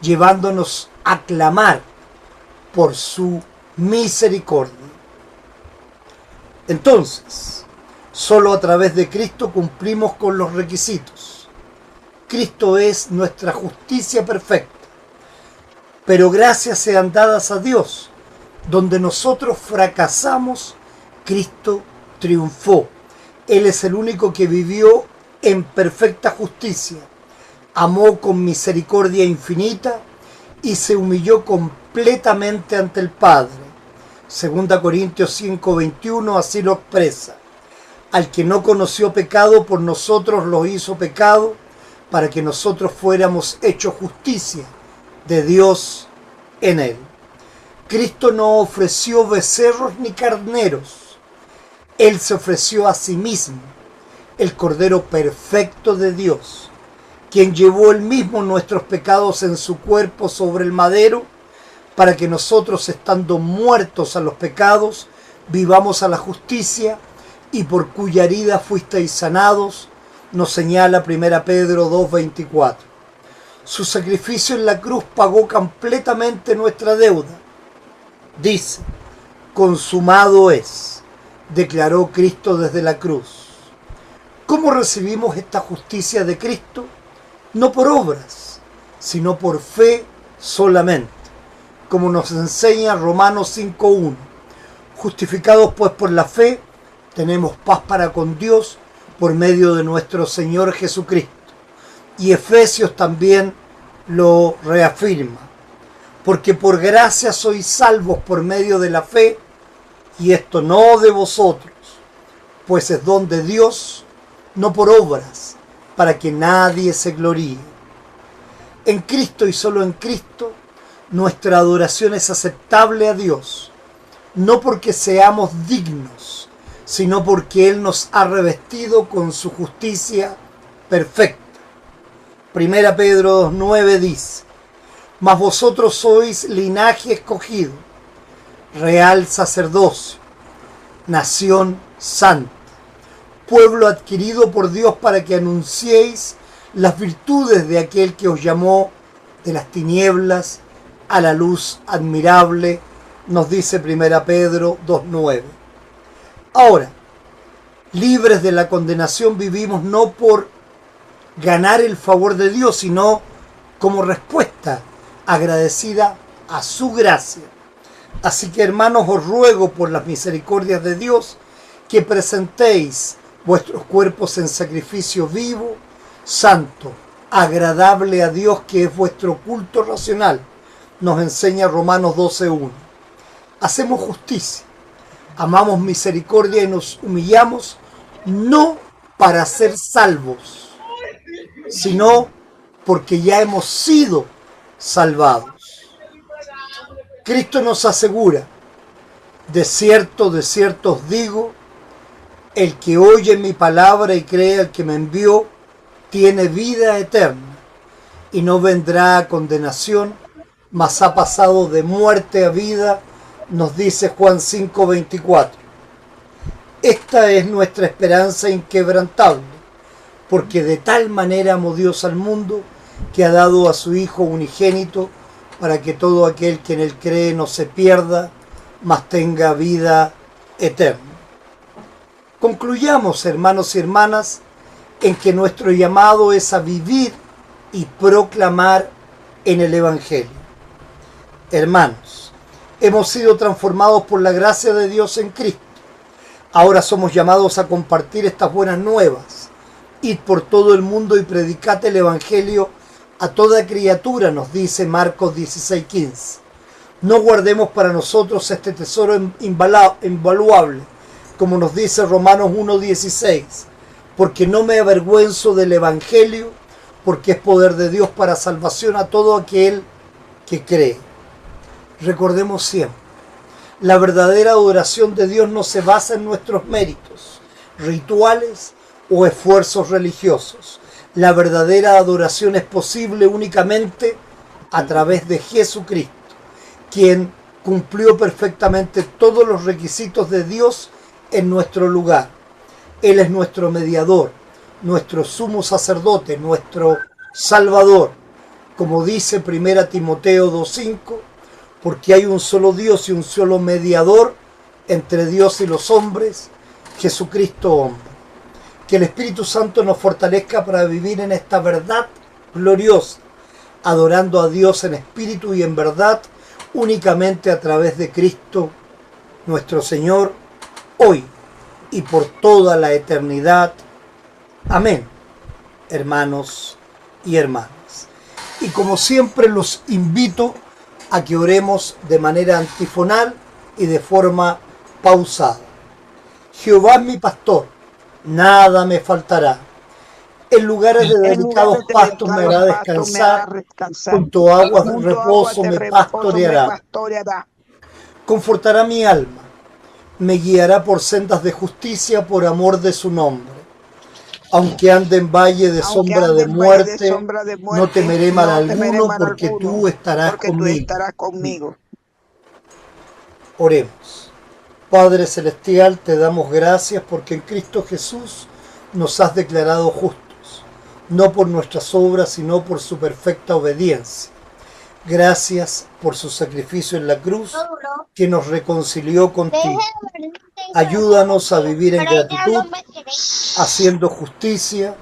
llevándonos a clamar por su misericordia. Entonces, solo a través de Cristo cumplimos con los requisitos. Cristo es nuestra justicia perfecta, pero gracias sean dadas a Dios. Donde nosotros fracasamos, Cristo triunfó. Él es el único que vivió en perfecta justicia, amó con misericordia infinita y se humilló completamente ante el Padre. 2 Corintios 5:21 así lo expresa. Al que no conoció pecado, por nosotros lo hizo pecado, para que nosotros fuéramos hechos justicia de Dios en él. Cristo no ofreció becerros ni carneros. Él se ofreció a sí mismo, el Cordero perfecto de Dios, quien llevó él mismo nuestros pecados en su cuerpo sobre el madero, para que nosotros, estando muertos a los pecados, vivamos a la justicia, y por cuya herida fuisteis sanados, nos señala 1 Pedro 2:24. Su sacrificio en la cruz pagó completamente nuestra deuda. Dice, consumado es, declaró Cristo desde la cruz. ¿Cómo recibimos esta justicia de Cristo? No por obras, sino por fe solamente, como nos enseña Romanos 5:1. Justificados pues por la fe, tenemos paz para con Dios por medio de nuestro Señor Jesucristo. Y Efesios también lo reafirma. Porque por gracia sois salvos por medio de la fe, y esto no de vosotros, pues es don de Dios, no por obras, para que nadie se gloríe. En Cristo y solo en Cristo, nuestra adoración es aceptable a Dios, no porque seamos dignos, sino porque Él nos ha revestido con su justicia perfecta. 1 Pedro 2:9 dice, mas vosotros sois linaje escogido, real sacerdocio, nación santa, pueblo adquirido por Dios para que anunciéis las virtudes de aquel que os llamó de las tinieblas a la luz admirable, nos dice 1 Pedro 2:9. Ahora, libres de la condenación vivimos no por ganar el favor de Dios, sino como respuesta agradecida a su gracia. Así que, hermanos, os ruego por las misericordias de Dios que presentéis vuestros cuerpos en sacrificio vivo, santo, agradable a Dios, que es vuestro culto racional. Nos enseña Romanos 12:1. Hacemos justicia, amamos misericordia y nos humillamos no para ser salvos, sino porque ya hemos sido salvados. Cristo nos asegura, de cierto os digo, el que oye mi palabra y cree al que me envió, tiene vida eterna, y no vendrá a condenación, mas ha pasado de muerte a vida, nos dice Juan 5:24. Esta es nuestra esperanza inquebrantable, porque de tal manera amó Dios al mundo, que ha dado a su Hijo unigénito, para que todo aquel que en él cree no se pierda, mas tenga vida eterna. Concluyamos, hermanos y hermanas, en que nuestro llamado es a vivir y proclamar en el Evangelio. Hermanos, hemos sido transformados por la gracia de Dios en Cristo. Ahora somos llamados a compartir estas buenas nuevas. Id por todo el mundo y predicad el Evangelio a toda criatura, nos dice Marcos 16:15. No guardemos para nosotros este tesoro invaluable, como nos dice Romanos 1:16, porque no me avergüenzo del Evangelio, porque es poder de Dios para salvación a todo aquel que cree. Recordemos siempre, la verdadera adoración de Dios no se basa en nuestros méritos, rituales o esfuerzos religiosos. La verdadera adoración es posible únicamente a través de Jesucristo, quien cumplió perfectamente todos los requisitos de Dios en nuestro lugar. Él es nuestro mediador, nuestro sumo sacerdote, nuestro Salvador. Como dice 1 Timoteo 2:5, porque hay un solo Dios y un solo mediador entre Dios y los hombres, Jesucristo hombre. Que el Espíritu Santo nos fortalezca para vivir en esta verdad gloriosa, adorando a Dios en espíritu y en verdad, únicamente a través de Cristo, nuestro Señor, hoy y por toda la eternidad. Amén, hermanos y hermanas. Y como siempre los invito a que oremos de manera antifonal y de forma pausada. Jehová es mi pastor, nada me faltará. En lugares de delicados pastos me hará descansar, junto a aguas de reposo me pastoreará. Confortará mi alma, me guiará por sendas de justicia por amor de su nombre. Aunque ande en valle de sombra de muerte, no temeré mal alguno, porque tú estarás conmigo. Oremos. Padre Celestial, te damos gracias porque en Cristo Jesús nos has declarado justos, no por nuestras obras, sino por su perfecta obediencia. Gracias por su sacrificio en la cruz, que nos reconcilió contigo. Ayúdanos a vivir en gratitud, haciendo justicia,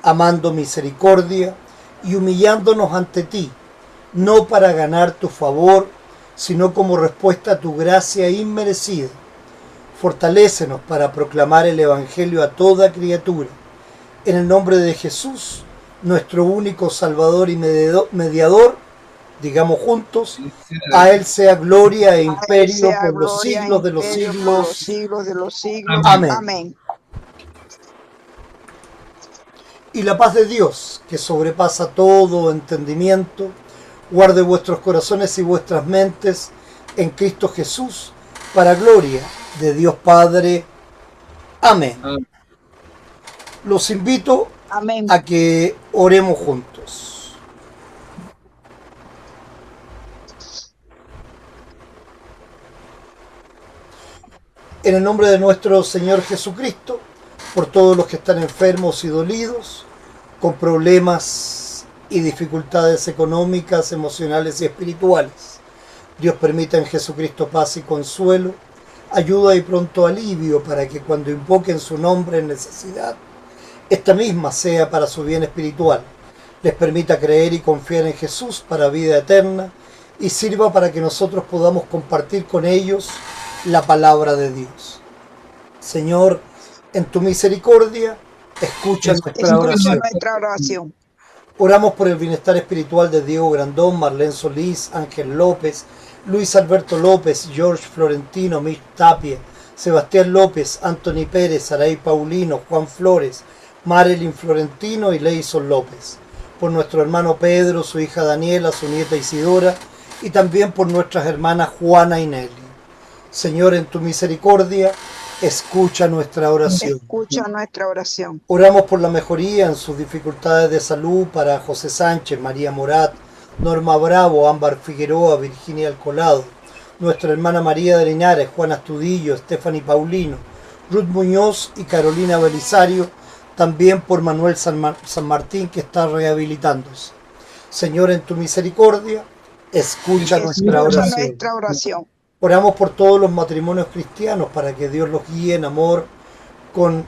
amando misericordia y humillándonos ante ti, no para ganar tu favor, sino como respuesta a tu gracia inmerecida. Fortalécenos para proclamar el Evangelio a toda criatura. En el nombre de Jesús, nuestro único Salvador y mediador, digamos juntos, a Él sea gloria e imperio por los siglos de los siglos. Amén. Y la paz de Dios, que sobrepasa todo entendimiento, guarde vuestros corazones y vuestras mentes en Cristo Jesús, para gloria de Dios Padre. Amén. Los invito a que oremos juntos. En el nombre de nuestro Señor Jesucristo, por todos los que están enfermos y dolidos, con problemas y dificultades económicas, emocionales y espirituales. Dios permita en Jesucristo paz y consuelo, ayuda y pronto alivio para que cuando invoquen su nombre en necesidad, esta misma sea para su bien espiritual. Les permita creer y confiar en Jesús para vida eterna y sirva para que nosotros podamos compartir con ellos la palabra de Dios. Señor, en tu misericordia, escucha nuestra oración. Oramos por el bienestar espiritual de Diego Grandón, Marlene Solís, Ángel López, Luis Alberto López, George Florentino, Mitch Tapia, Sebastián López, Anthony Pérez, Saray Paulino, Juan Flores, Marilyn Florentino y Leison López. Por nuestro hermano Pedro, su hija Daniela, su nieta Isidora y también por nuestras hermanas Juana y Nelly. Señor, en tu misericordia, escucha nuestra oración. Oramos por la mejoría en sus dificultades de salud para José Sánchez, María Morat, Norma Bravo, Ámbar Figueroa, Virginia Alcolado, nuestra hermana María de Linares, Juana Astudillo, Stephanie Paulino, Ruth Muñoz y Carolina Belisario, también por Manuel San Martín, que está rehabilitándose. Señor, en tu misericordia, escucha nuestra oración. Oramos por todos los matrimonios cristianos para que Dios los guíe en amor con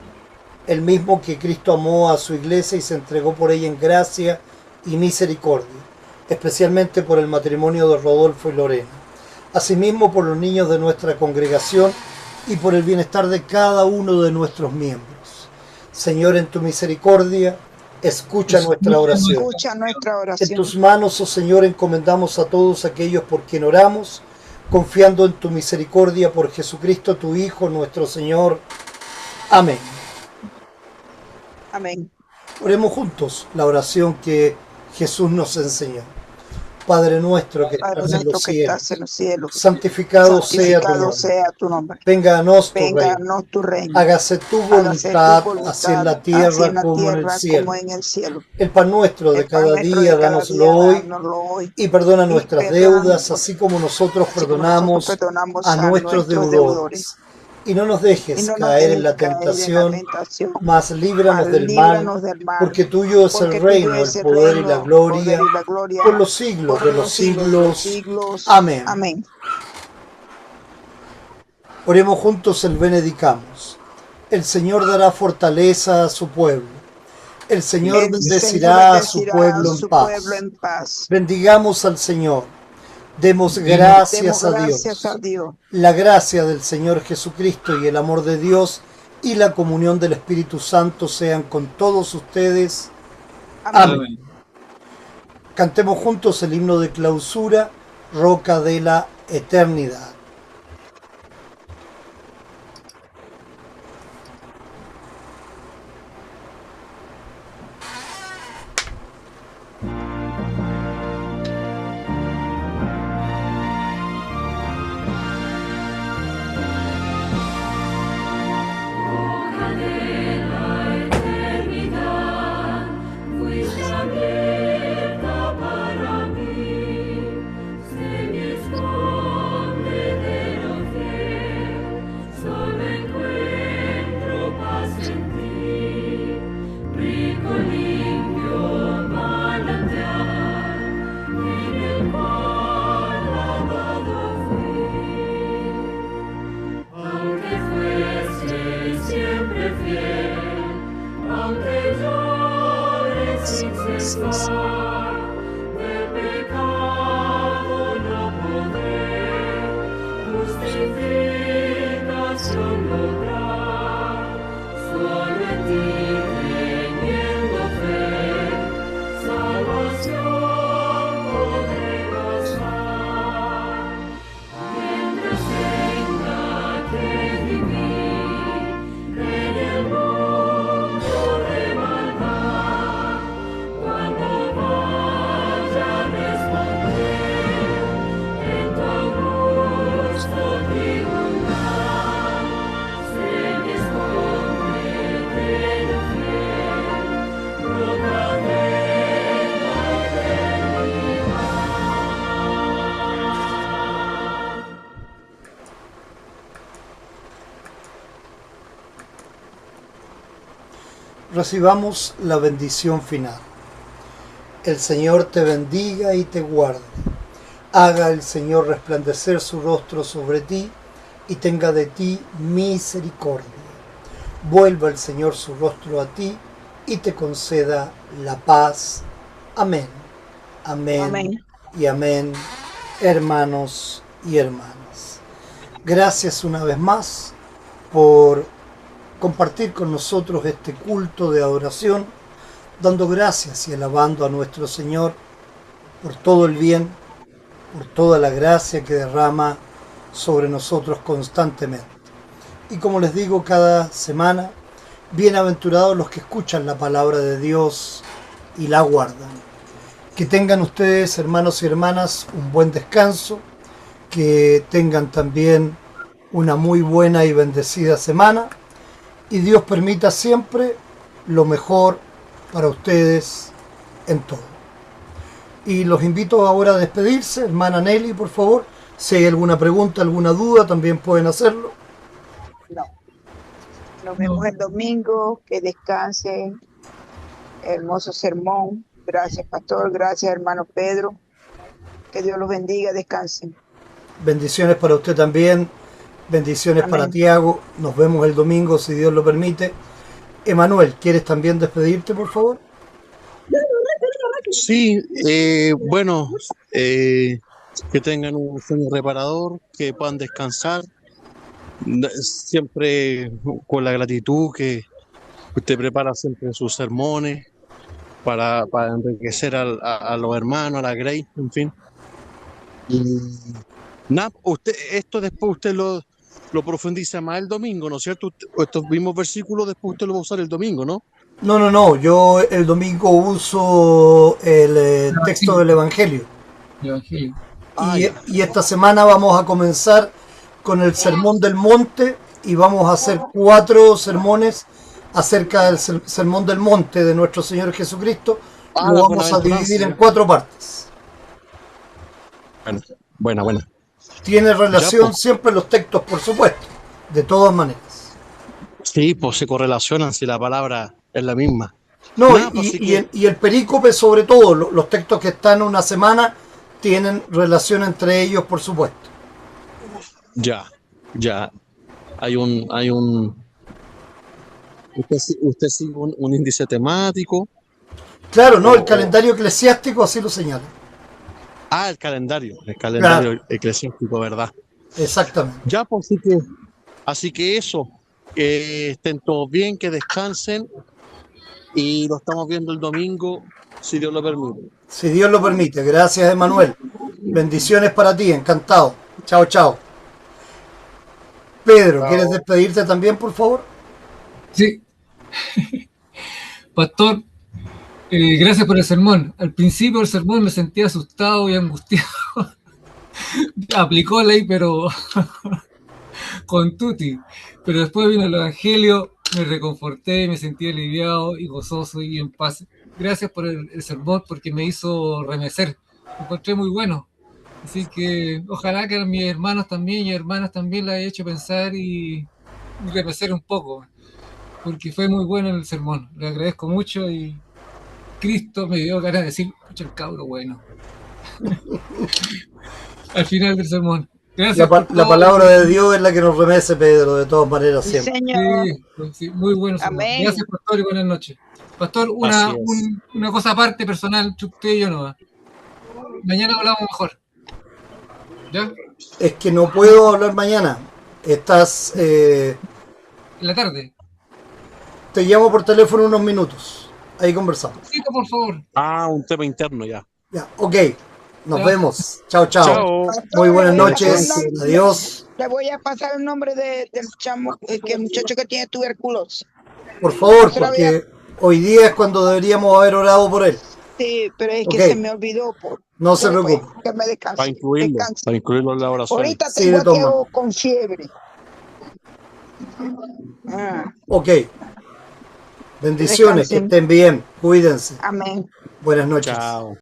el mismo que Cristo amó a su iglesia y se entregó por ella en gracia y misericordia, especialmente por el matrimonio de Rodolfo y Lorena, asimismo por los niños de nuestra congregación y por el bienestar de cada uno de nuestros miembros. Señor, en tu misericordia, escucha nuestra oración. Escucha nuestra En oración. tus manos, oh Señor, encomendamos a todos aquellos por quien oramos, confiando en tu misericordia por Jesucristo, tu Hijo, nuestro Señor. Amén. Amén. Oremos juntos la oración que Jesús nos enseñó. Padre nuestro que Padre estás en nuestro los que cielos, estás en los cielos, santificado sea tu santificado nombre. sea tu nombre. Venga a nosotros tu Venga a reino. nosotros tu reino. Hágase tu Hágase tu voluntad, voluntad, así en la así tierra en la como en el tierra cielo. como en el cielo. El pan nuestro de El pan cada nuestro día, de cada dánoslo día, hoy, dánoslo hoy. y perdona Y nuestras perdónanos, deudas, así como nosotros así como nosotros perdonamos perdonamos a nuestros deudores. Y no nos Y dejes no nos caer en dejes la caer en la tentación, tentación, mas líbranos mas del mal, líbranos del mal. porque tuyo es Porque el tuyo reino, es el el poder y reino, la el gloria, poder y la gloria, por los siglos por de los los siglos de los siglos. siglos. Amén. Amén. Oremos juntos el benedicamos. El Señor dará fortaleza a su pueblo. El Señor El bendecirá a su bendecirá pueblo a en su paz. pueblo en paz. Bendigamos al Señor. Demos gracias Demos a gracias a Dios. Dios. La gracia del Señor Jesucristo y el amor de Dios y la comunión del Espíritu Santo sean con todos ustedes. Amén. Amén. Cantemos juntos el himno de clausura, Roca de la Eternidad. Roca de la eternidad, fuiste abierta para mí, se me esconde de lo fiel, solo encuentro paz en ti, rico limpio manantial, en el cual lavado fui. Aunque fuese siempre fiel, aunque llore sin cesar, de pecado no podré justificación lograr. Solo en ti teniendo fe, salvación podré gozar. Mientras tenga que vivir en el mundo de maldad, cuando vaya a responder en tu augusto tribunal, se me esconde de lo fiel, roca de la eternidad. Recibamos la bendición final. El Señor te bendiga y te guarde. Haga el Señor resplandecer su rostro sobre ti y tenga de ti misericordia. Vuelva el Señor su rostro a ti y te conceda la paz. Amén. Amén. Amén. Y amén, hermanos y hermanas. Gracias una vez más por compartir con nosotros este culto de adoración, dando gracias y alabando a nuestro Señor por todo el bien, por toda la gracia que derrama sobre nosotros constantemente. Y como les digo cada semana, bienaventurados los que escuchan la palabra de Dios y la guardan. Que tengan ustedes, hermanos y hermanas, un buen descanso, que tengan también una muy buena y bendecida semana, y Dios permita siempre lo mejor para ustedes en todo. Y los invito ahora a despedirse. Hermana Nelly, por favor, si hay alguna pregunta, alguna duda, también pueden hacerlo. No. Nos vemos el domingo. Que descansen. Hermoso sermón. Gracias, pastor. Gracias, hermano Pedro. Que Dios los bendiga. Descansen. Bendiciones para usted también. Bendiciones Amén. para Tiago. Nos vemos el domingo, si Dios lo permite. Emanuel, ¿quieres también despedirte, por favor? Sí, bueno, que tengan un sueño reparador, que puedan descansar, siempre con la gratitud que usted prepara siempre sus sermones para enriquecer a los hermanos, a la Grey, en fin. Y nada, esto después usted lo profundiza más el domingo, ¿no es cierto? Estos mismos versículos después usted lo va a usar el domingo, ¿no? No, yo el domingo uso el texto del Evangelio. El Evangelio. Y esta semana vamos a comenzar con el Sermón del Monte y vamos a hacer 4 sermones acerca del Sermón del Monte de nuestro Señor Jesucristo. Lo vamos a dividir en 4 partes. Buena. Tiene relación Ya, pues. siempre los textos, por supuesto, de todas maneras. Sí, pues se correlacionan si la palabra es la misma. No, Nada, pues, así que- y el perícope sobre todo, los textos que están una semana tienen relación entre ellos, por supuesto. Ya. Hay un. Usted sigue un índice temático. Claro, no, el calendario eclesiástico así lo señala. El calendario eclesiástico, ¿verdad? Exactamente. Ya, pues así que eso. Que estén todos bien, que descansen. Y lo estamos viendo el domingo, si Dios lo permite. Si Dios lo permite. Gracias, Emanuel. Bendiciones para ti, encantado. Chao. Pedro, ¿quieres despedirte también, por favor? Sí. Pastor, gracias por el sermón. Al principio del sermón me sentía asustado y angustiado. Aplicó ley, pero con tutti. Pero después vino el Evangelio, me reconforté, me sentí aliviado y gozoso y en paz. Gracias por el sermón porque me hizo remecer. Lo encontré muy bueno. Así que ojalá que a mis hermanos también y hermanas también la haya hecho pensar y remecer un poco. Porque fue muy bueno el sermón. Le agradezco mucho y Cristo me dio ganas de decir, pucha, el cabro bueno. Al final del sermón. Gracias por La todo. palabra de Dios es la que nos remece, Pedro, de todas maneras, Sí, siempre. Señor. Sí, muy bueno sermón. Amén. Gracias, pastor, y buenas noches. Pastor, Así es. una cosa aparte, personal, usted y yo no. Mañana hablamos mejor. ¿Ya? Es que no puedo hablar mañana. Estás... En la tarde. te llamo por teléfono unos minutos. Ahí conversamos. Cita, por favor. Un tema interno ya. Ya, ok. Nos Ya. vemos. Chao. Chao. Muy buenas Pastor, noches. Adiós. Le voy a pasar el nombre del chamo, que el muchacho que tiene tuberculosis. Por favor, Se la porque hoy día es cuando deberíamos haber orado por él. Sí, pero es Ok. que se me olvidó. No se Después, preocupe. que me descanse. Para incluirlo. Descanse. Para incluirlo en la oración. Ahorita Sí, tengo de todas a Diego maneras. con fiebre. Ok. Bendiciones, que Descansen. estén bien. Cuídense. Amén. Buenas noches. Chao.